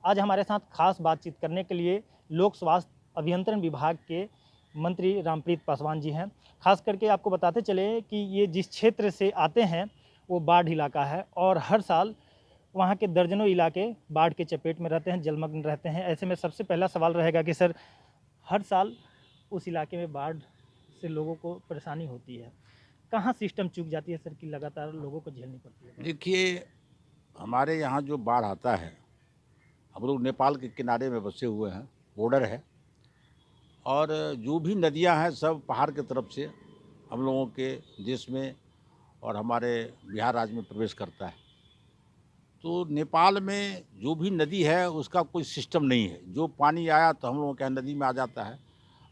आज हमारे साथ खास बातचीत करने के लिए लोक स्वास्थ्य अभियंत्रण विभाग के मंत्री रामप्रीत पासवान जी हैं। खास करके आपको बताते चले कि ये जिस क्षेत्र से आते हैं वो बाढ़ इलाका है और हर साल वहाँ के दर्जनों इलाके बाढ़ के चपेट में रहते हैं, जलमग्न रहते हैं। ऐसे में सबसे पहला सवाल रहेगा कि सर, हर साल उस इलाके में बाढ़ से लोगों को परेशानी होती है, कहाँ सिस्टम चूक जाती है सर कि लगातार लोगों को झेलनी पड़ती है? देखिए, हमारे यहाँ जो बाढ़ आता है, हम लोग नेपाल के किनारे में बसे हुए हैं, बॉर्डर है, और जो भी नदियाँ हैं सब पहाड़ की तरफ से हम लोगों के देश में और हमारे बिहार राज्य में प्रवेश करता है। तो नेपाल में जो भी नदी है उसका कोई सिस्टम नहीं है, जो पानी आया तो हम लोगों के यहाँ नदी में आ जाता है।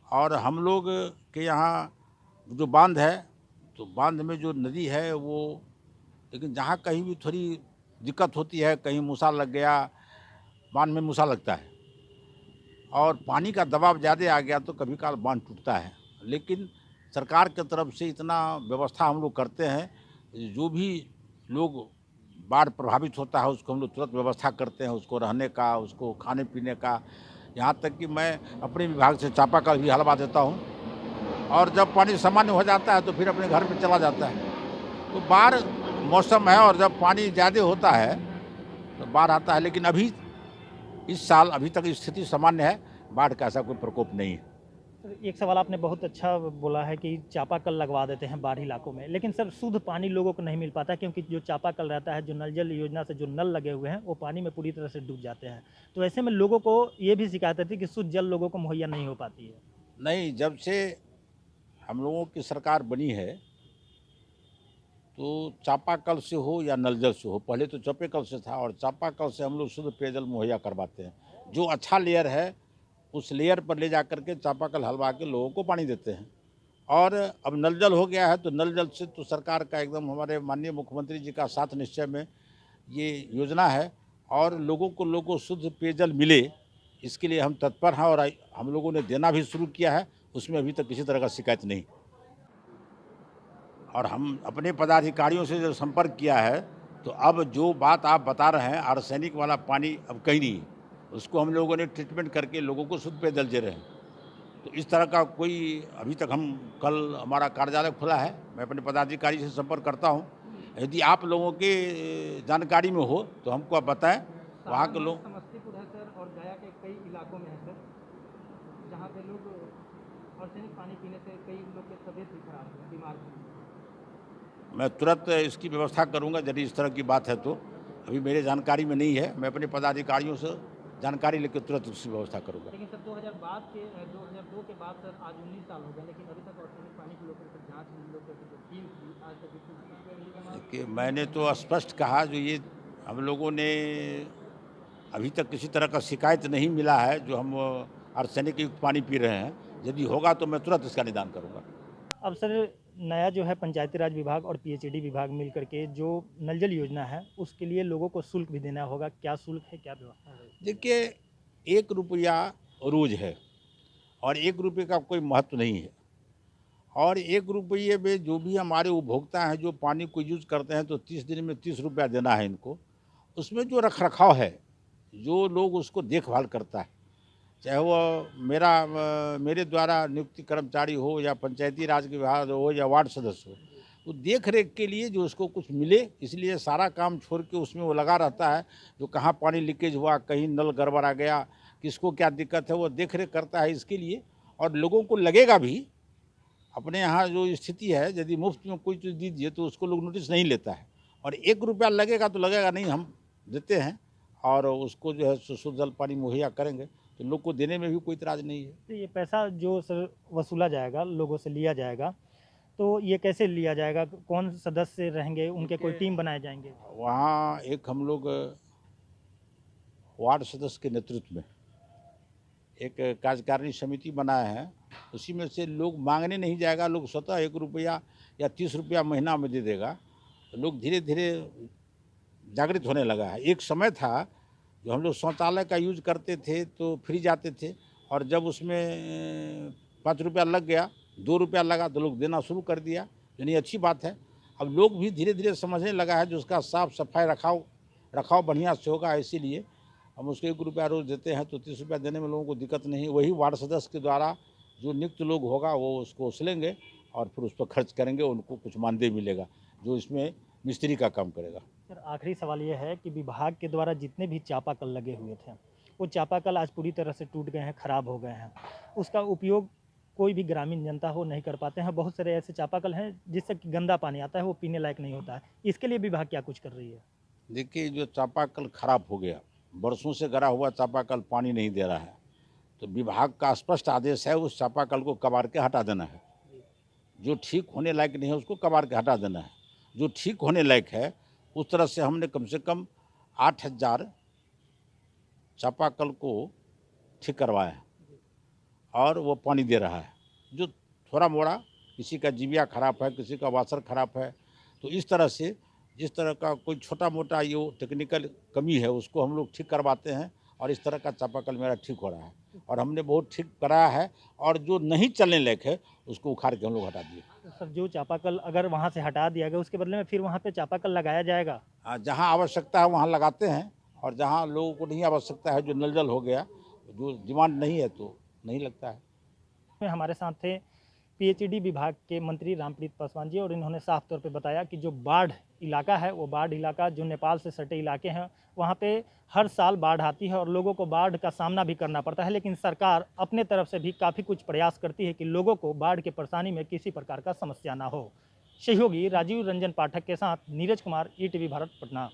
और हम लोग के यहाँ जो बांध है, तो बांध में जो नदी है वो, लेकिन जहाँ कहीं भी थोड़ी दिक्कत होती है, कहीं मूसा लग गया, बांध में मूसा लगता है और पानी का दबाव ज़्यादा आ गया तो कभी काल बांध टूटता है। लेकिन सरकार की तरफ से इतना व्यवस्था हम लोग करते हैं, जो भी लोग बाढ़ प्रभावित होता है उसको हम लोग तुरंत व्यवस्था करते हैं, उसको रहने का, उसको खाने पीने का। यहाँ तक कि मैं अपने विभाग से चापाकल भी हलवा देता हूँ, और जब पानी सामान्य हो जाता है तो फिर अपने घर में चला जाता है। तो बाढ़ मौसम है और जब पानी ज़्यादा होता है तो बाढ़ आता है, लेकिन अभी इस साल अभी तक स्थिति सामान्य है, बाढ़ का ऐसा कोई प्रकोप नहीं है। सर, एक सवाल आपने बहुत अच्छा बोला है कि चापाकल लगवा देते हैं बाढ़ इलाकों में, लेकिन सर शुद्ध पानी लोगों को नहीं मिल पाता, क्योंकि जो चापाकल रहता है, जो नल जल योजना से जो नल लगे हुए हैं वो पानी में पूरी तरह से डूब जाते हैं। तो ऐसे में लोगों को ये भी शिकायत रहती है कि शुद्ध जल लोगों को मुहैया नहीं हो पाती है। नहीं, जब से हम लोगों की सरकार बनी है तो चापाकल से हो या नल जल से हो, पहले तो चापाकल से था, और चापाकल से हम लोग शुद्ध पेयजल मुहैया करवाते हैं। जो अच्छा लेयर है उस लेयर पर ले जा करके चापाकल हलवा के लोगों को पानी देते हैं। और अब नल जल हो गया है तो नल जल से तो सरकार का एकदम, हमारे माननीय मुख्यमंत्री जी का साथ निश्चय में ये योजना है, और लोगों को शुद्ध पेयजल मिले इसके लिए हम तत्पर हैं, और हम लोगों ने देना भी शुरू किया है। उसमें अभी तक किसी तरह का शिकायत नहीं। और हम अपने पदाधिकारियों से जो संपर्क किया है, तो अब जो बात आप बता रहे हैं, आर्सेनिक वाला पानी अब कहीं नहीं है, उसको हम लोगों ने ट्रीटमेंट करके लोगों को शुद्ध पेयजल दे रहे हैं। तो इस तरह का कोई अभी तक, हम कल हमारा कार्यालय खुला है, मैं अपने पदाधिकारी से संपर्क करता हूँ। यदि आप लोगों के जानकारी में हो तो हमको आप बताएं। वहाँ के लोग, समस्तीपुर है सर, और गया के कई इलाकों में है सर, जहाँ पे लोग आर्सेनिक पानी पीने से कई लोग की तबीयत भी खराब है, बीमार है। मैं तुरंत इसकी व्यवस्था करूंगा यदि इस तरह की बात है तो। अभी मेरे जानकारी में नहीं है, मैं अपने पदाधिकारियों से जानकारी लेकर तुरंत उसकी व्यवस्था करूंगा। लेकिन सर 2002 के बाद सर आज 19 साल हो गए, लेकिन अभी तक आर्सेनिक पानी को लेकर सर जाँच नहीं, लोग जो टीम थी आज तक कि मैंने तो स्पष्ट कहा, जो ये हम लोगों ने अभी तक किसी तरह का शिकायत नहीं मिला है जो हम आर्सेनिक युक्त पानी पी रहे हैं। यदि होगा तो मैं तुरंत इसका निदान करूंगा। अब सर नया जो है पंचायती राज विभाग और पीएचईडी विभाग मिल करके जो नल जल योजना है उसके लिए लोगों को शुल्क भी देना होगा, क्या शुल्क है, क्या व्यवस्था है? देखिए, 1 रुपया रोज है और 1 रुपये का कोई महत्व नहीं है। और 1 रुपये में जो भी हमारे उपभोक्ता हैं जो पानी को यूज करते हैं, तो 30 दिन में 30 रुपया देना है इनको। उसमें जो रख रखाव है, जो लोग उसको देखभाल करता है, चाहे वो मेरे द्वारा नियुक्त कर्मचारी हो या पंचायती राज के विभाग हो या वार्ड सदस्य हो, तो देख रेख के लिए जो उसको कुछ मिले, इसलिए सारा काम छोड़ के उसमें वो लगा रहता है। जो कहाँ पानी लीकेज हुआ, कहीं नल गड़बड़ा गया, किसको क्या दिक्कत है, वो देख रेख करता है इसके लिए। और लोगों को लगेगा भी, अपने यहाँ जो स्थिति है, यदि मुफ्त में कोई चीज़ दीजिए तो उसको लोग नोटिस नहीं लेता है, और 1 रुपया लगेगा तो लगेगा नहीं, हम देते हैं और उसको जो है शुद्ध जल पानी मुहैया करेंगे, तो लोग को देने में भी कोई इतराज़ नहीं है। तो ये पैसा जो सर वसूला जाएगा, लोगों से लिया जाएगा, तो ये कैसे लिया जाएगा? कौन सदस्य रहेंगे, उनके कोई टीम बनाए जाएंगे? वहाँ एक हम लोग वार्ड सदस्य के नेतृत्व में एक कार्यकारिणी समिति बनाए हैं, उसी में से लोग मांगने नहीं जाएगा, लोग स्वतः 1 रुपया या 30 रुपया महीना में दे देगा। तो लोग धीरे धीरे जागृत होने लगा है। एक समय था जो हम लोग शौचालय का यूज करते थे तो फ्री जाते थे, और जब उसमें 5 रुपया लग गया, 2 रुपया लगा, तो लोग देना शुरू कर दिया, यानी अच्छी बात है। अब लोग भी धीरे धीरे समझने लगा है जो उसका साफ सफाई रखाव बढ़िया से होगा, इसीलिए हम उसको 1 रुपया रोज़ देते हैं तो 30 रुपया देने में लोगों को दिक्कत नहीं। वही वार्ड सदस्य के द्वारा जो नियुक्त लोग होगा वो उसको उछलेंगे और फिर उस पर खर्च करेंगे, उनको कुछ मानदेय मिलेगा जो इसमें मिस्त्री का काम करेगा। सर आखिरी सवाल ये है कि विभाग के द्वारा जितने भी चापाकल लगे हुए थे वो चापाकल आज पूरी तरह से टूट गए हैं, खराब हो गए हैं। उसका उपयोग कोई भी ग्रामीण जनता हो नहीं कर पाते हैं। बहुत सारे ऐसे चापाकल हैं जिससे कि गंदा पानी आता है, वो पीने लायक नहीं होता है। इसके लिए विभाग क्या कुछ कर रही है? देखिए, जो चापाकल खराब हो गया, बरसों से गड़ा हुआ चापाकल पानी नहीं दे रहा है, तो विभाग का स्पष्ट आदेश है उस चापाकल को कबाड़ के हटा देना है। जो ठीक होने लायक नहीं है उसको कबाड़ के हटा देना है। जो ठीक होने लायक है उस तरह से हमने कम से कम 8,000 चापाकल को ठीक करवाया है और वो पानी दे रहा है। जो थोड़ा मोड़ा किसी का जीविया खराब है, किसी का वाशर खराब है, तो इस तरह से जिस तरह का कोई छोटा मोटा ये टेक्निकल कमी है उसको हम लोग ठीक करवाते हैं और इस तरह का चापाकल मेरा ठीक हो रहा है और हमने बहुत ठीक कराया है और जो नहीं चलने लायक है उसको उखाड़ के हम लोग हटा दिए। तो सर जो चापाकल अगर वहाँ से हटा दिया गया उसके बदले में फिर वहाँ पे चापाकल लगाया जाएगा? जहाँ आवश्यकता है वहाँ लगाते हैं और जहाँ लोगों को नहीं आवश्यकता है, जो नल जल हो गया, जो डिमांड नहीं है तो नहीं लगता है। में हमारे साथ थे पीएचईडी विभाग के मंत्री रामप्रीत पासवान जी और इन्होंने साफ तौर पे बताया कि जो बाढ़ इलाका है वो बाढ़ इलाका जो नेपाल से सटे इलाके हैं वहाँ पे हर साल बाढ़ आती है और लोगों को बाढ़ का सामना भी करना पड़ता है, लेकिन सरकार अपने तरफ से भी काफ़ी कुछ प्रयास करती है कि लोगों को बाढ़ के परेशानी में किसी प्रकार का समस्या ना हो। सहयोगी राजीव रंजन पाठक के साथ नीरज कुमार, ईटीवी भारत, पटना।